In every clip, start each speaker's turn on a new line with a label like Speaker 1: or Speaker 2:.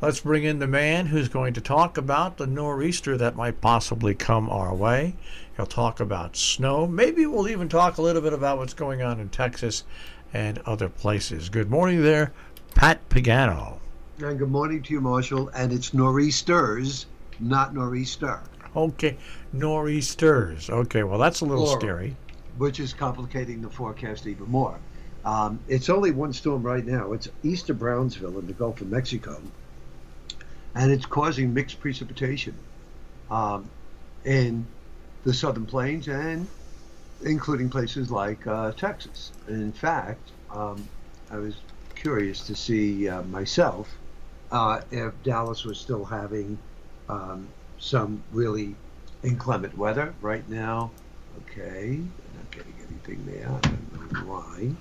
Speaker 1: Let's bring in the man who's going to talk about the nor'easter that might possibly come our way. He'll talk about snow. Maybe we'll even talk a little bit about what's going on in Texas and other places. Good morning there, Pat Pagano.
Speaker 2: And good morning to you, Marshall. And it's nor'easters, not nor'easter.
Speaker 1: Okay, nor'easters. Okay, well, that's a little scary.
Speaker 2: Which is complicating the forecast even more. It's only one storm right now. It's east of Brownsville in the Gulf of Mexico. And it's causing mixed precipitation in the southern plains and including places like Texas. In fact, I was curious to see myself if Dallas was still having some really inclement weather right now. Okay, I'm not getting anything there. I don't know why.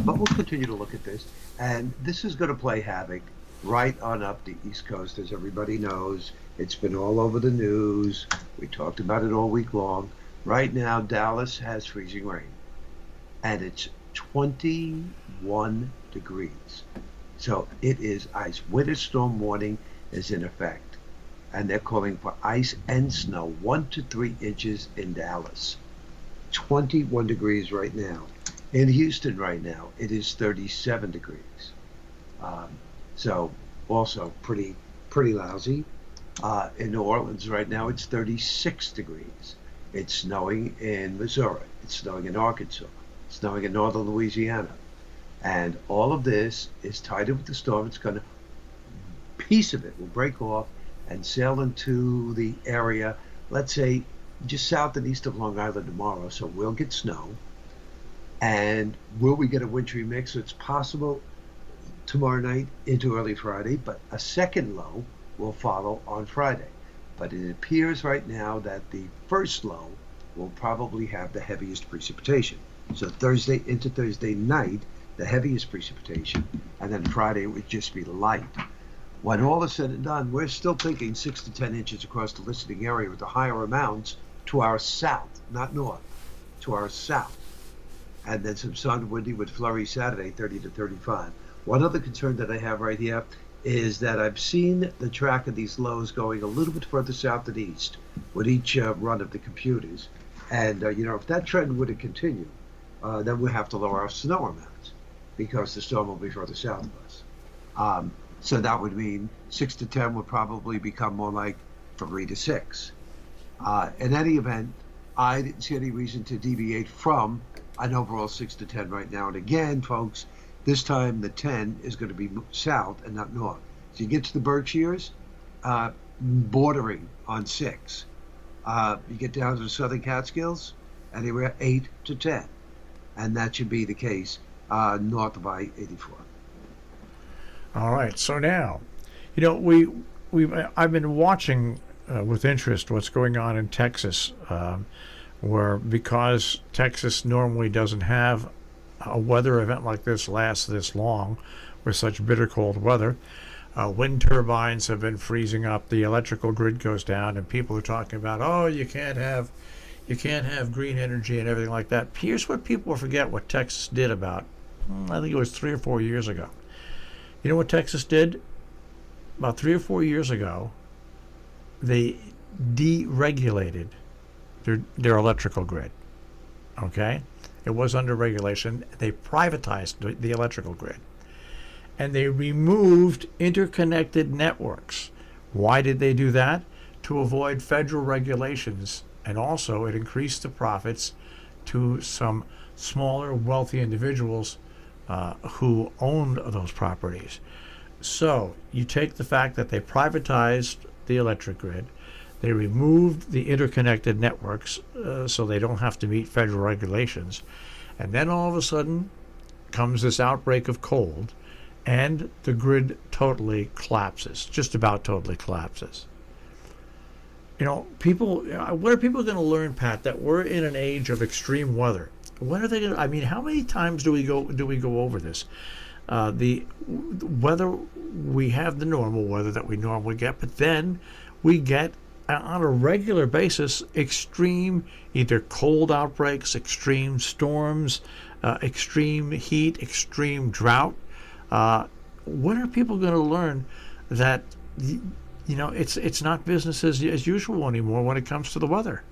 Speaker 2: But we'll continue to look at this. And this is going to play havoc right on up the East Coast, as everybody knows. It's been all over the news. We talked about it all week long. Right now, Dallas has freezing rain, and it's 21 degrees. So it is ice. Winter storm warning is in effect, and they're calling for ice and snow, 1 to 3 inches in Dallas. 21 degrees right now. In Houston right now, it is 37 degrees. So also pretty lousy. In New Orleans right now, it's 36 degrees. It's snowing in Missouri. It's snowing in Arkansas. It's snowing in northern Louisiana. And all of this is tied in with the storm. It's going to, piece of it will break off and sail into the area, let's say, just south and east of Long Island tomorrow. So we'll get snow. And will we get a wintry mix? It's possible tomorrow night into early Friday, but a second low will follow on Friday. But it appears right now that the first low will probably have the heaviest precipitation. So Thursday into Thursday night, the heaviest precipitation, and then Friday it would just be light. When all is said and done, we're still thinking 6 to 10 inches across the listening area with the higher amounts to our south, not north, to our south. And then some sun, windy with flurries Saturday, 30 to 35. One other concern that I have right here is that I've seen the track of these lows going a little bit further south and east with each run of the computers. And, if that trend were to continue, then we'll have to lower our snow amounts because the storm will be further south of us. So that would mean 6 to 10 would probably become more like 3 to 6. In any event, I didn't see any reason to deviate from an overall 6 to 10 right now. And again, folks, this time the 10 is going to be south and not north. So you get to the Berkshires, bordering on 6. You get down to the Southern Catskills, anywhere 8 to 10. And that should be the case north of I-84.
Speaker 1: All right. So now, I've been watching with interest what's going on in Texas, where because Texas normally doesn't have a weather event like this lasts this long with such bitter cold weather. Wind turbines have been freezing up. The electrical grid goes down, and people are talking about, oh, you can't have green energy and everything like that. Here's what people forget what Texas did about, I think it was 3 or 4 years ago. You know what Texas did? About 3 or 4 years ago, they deregulated their electrical grid. Okay? It was under regulation. They privatized the electrical grid. And they removed interconnected networks. Why did they do that? To avoid federal regulations. And also it increased the profits to some smaller, wealthy individuals who owned those properties. So you take the fact that they privatized the electric grid, they removed the interconnected networks so they don't have to meet federal regulations, and then all of a sudden comes this outbreak of cold, and the grid totally collapses, just about totally collapses. People, what are people going to learn, Pat, that we're in an age of extreme weather? When are they going to, how many times do we go over this? The weather, we have the normal weather that we normally get, but then we get on a regular basis extreme either cold outbreaks, extreme storms, extreme heat, extreme drought. When are people going to learn that it's not business as usual anymore when it comes to the weather.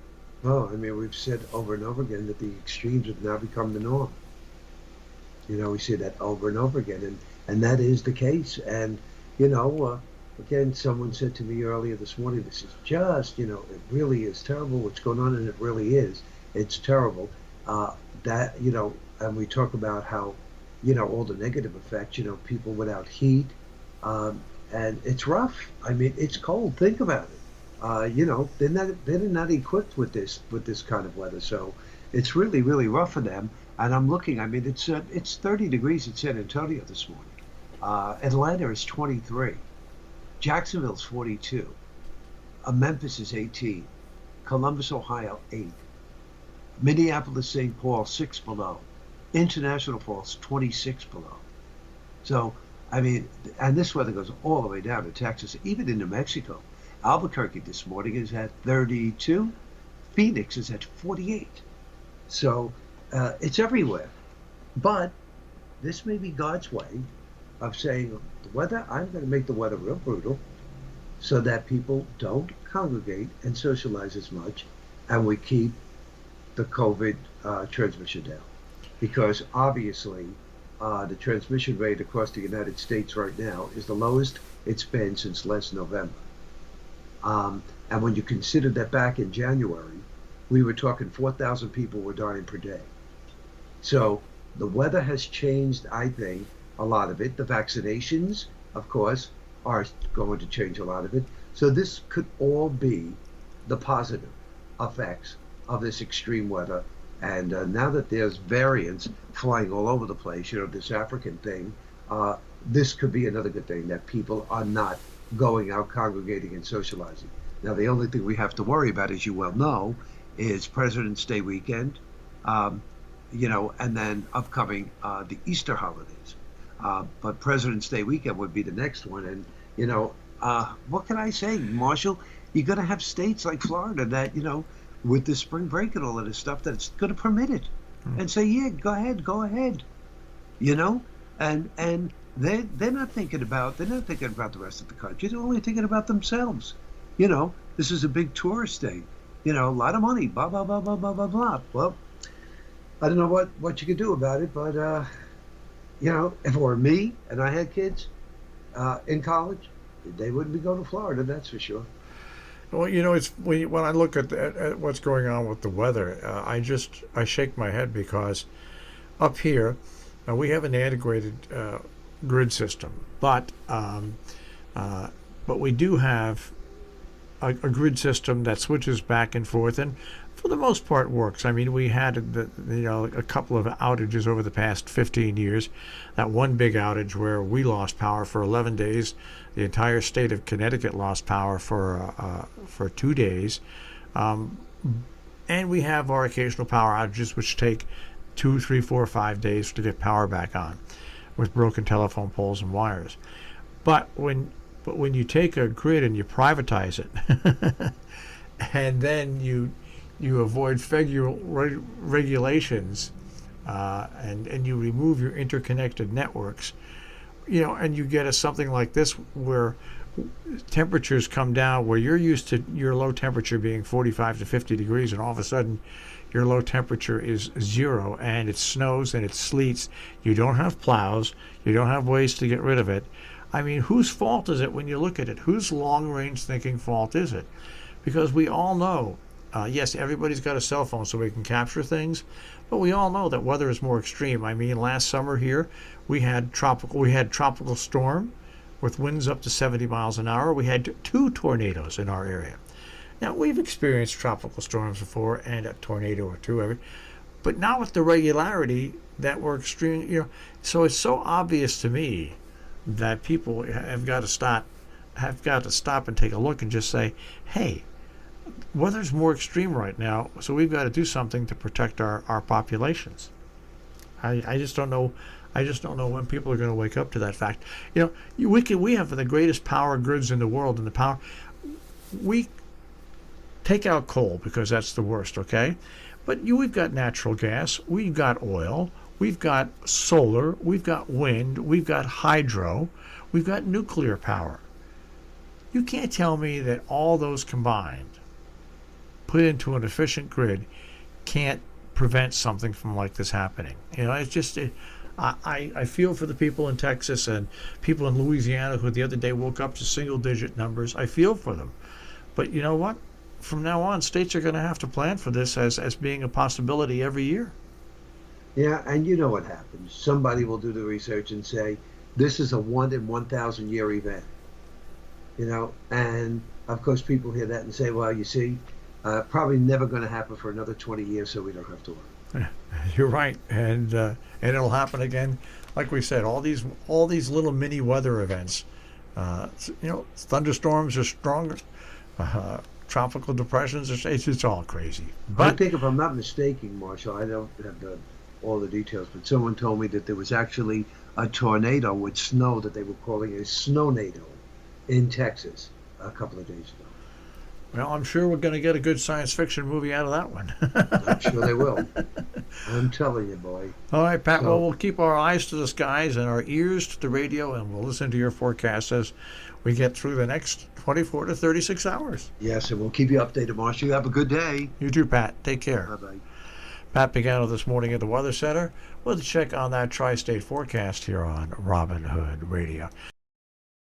Speaker 2: Well, I mean, we've said over and over again that the extremes have now become the norm. We see that over and over again, and that is the case. And again, someone said to me earlier this morning, "This is just, it really is terrible what's going on," and it really is. It's terrible. That and we talk about how, all the negative effects. People without heat, and it's rough. I mean, it's cold. Think about it. They're not equipped with this kind of weather, so it's really really rough for them. And I'm looking. I mean, it's 30 degrees in San Antonio this morning. Atlanta is 23. Jacksonville's 42. Memphis is 18. Columbus, Ohio, 8. Minneapolis, St. Paul, 6 below. International Falls, 26 below. So, I mean, and this weather goes all the way down to Texas, even in New Mexico. Albuquerque this morning is at 32. Phoenix is at 48. So it's everywhere. But this may be God's way of saying, the weather, I'm going to make the weather real brutal so that people don't congregate and socialize as much, and we keep the COVID transmission down. Because obviously, the transmission rate across the United States right now is the lowest it's been since last November. And when you consider that back in January, we were talking 4,000 people were dying per day. So the weather has changed, I think, a lot of it. The vaccinations, of course, are going to change a lot of it. So this could all be the positive effects of this extreme weather. And now that there's variants flying all over the place, this African thing, this could be another good thing, that people are not going out, congregating, and socializing. Now, the only thing we have to worry about, as you well know, is President's Day weekend, and then upcoming the Easter holidays. But President's Day weekend would be the next one. And, what can I say, Marshall? You're going to have states like Florida that, with the spring break and all of this stuff, that it's going to permit it and say, yeah, go ahead, and they're not thinking about the rest of the country. They're only thinking about themselves. This is a big tourist thing, a lot of money, blah, blah, blah, blah, blah, blah, blah. Well, I don't know what you could do about it, but, if it were me and I had kids in college, they wouldn't be going to Florida, that's for sure.
Speaker 1: Well, it's when I look at what's going on with the weather, I shake my head, because up here we have an integrated grid system, but we do have a grid system that switches back and forth, and for the most part works. I mean, we had a couple of outages over the past 15 years. That one big outage where we lost power for 11 days. The entire state of Connecticut lost power for 2 days. And we have our occasional power outages, which take 2, 3, 4, 5 days to get power back on, with broken telephone poles and wires. But when you take a grid and you privatize it, and then you avoid federal regulations, and you remove your interconnected networks, and you get something like this where temperatures come down, where you're used to your low temperature being 45 to 50 degrees, and all of a sudden your low temperature is 0, and it snows and it sleets. You don't have plows. You don't have ways to get rid of it. I mean, whose fault is it when you look at it? Whose long-range thinking fault is it? Because we all know, yes, everybody's got a cell phone so we can capture things, but we all know that weather is more extreme. I mean, last summer here, we had tropical storm with winds up to 70 miles an hour. We had 2 tornadoes in our area. Now, we've experienced tropical storms before and a tornado or 2, but not with the regularity that we're extreme. So it's so obvious to me that people have got to stop and take a look and just say, hey, weather's more extreme right now, so we've got to do something to protect our populations. I just don't know. I just don't know when people are going to wake up to that fact. We have the greatest power grids in the world, and we take out coal because that's the worst, okay? But we've got natural gas, we've got oil, we've got solar, we've got wind, we've got hydro, we've got nuclear power. You can't tell me that all those combined, put into an efficient grid, can't prevent something from like this happening. It's just, I feel for the people in Texas and people in Louisiana who the other day woke up to single-digit numbers. I feel for them. But you know what? From now on, states are going to have to plan for this as being a possibility every year.
Speaker 2: Yeah, and you know what happens. Somebody will do the research and say, this is a 1 in 1,000 year event. And of course people hear that and say, well, you see, probably never going to happen for another 20 years, so we don't have to worry.
Speaker 1: You're right, and it'll happen again. Like we said, all these little mini weather events. Thunderstorms are stronger. Tropical depressions are. It's all crazy.
Speaker 2: I think if I'm not mistaken, Marshall, I don't have all the details, but someone told me that there was actually a tornado with snow that they were calling a snownado in Texas a couple of days ago.
Speaker 1: Well, I'm sure we're going to get a good science fiction movie out of that one.
Speaker 2: I'm sure they will. I'm telling you, boy.
Speaker 1: All right, Pat. Well, we'll keep our eyes to the skies and our ears to the radio, and we'll listen to your forecast as we get through the next 24 to 36 hours.
Speaker 2: Yes, and we'll keep you updated, Marshall. You have a good day.
Speaker 1: You too, Pat. Take care.
Speaker 2: Bye-bye.
Speaker 1: Pat Pagano this morning at the Weather Center with a check on that tri-state forecast here on Robin Hood Radio.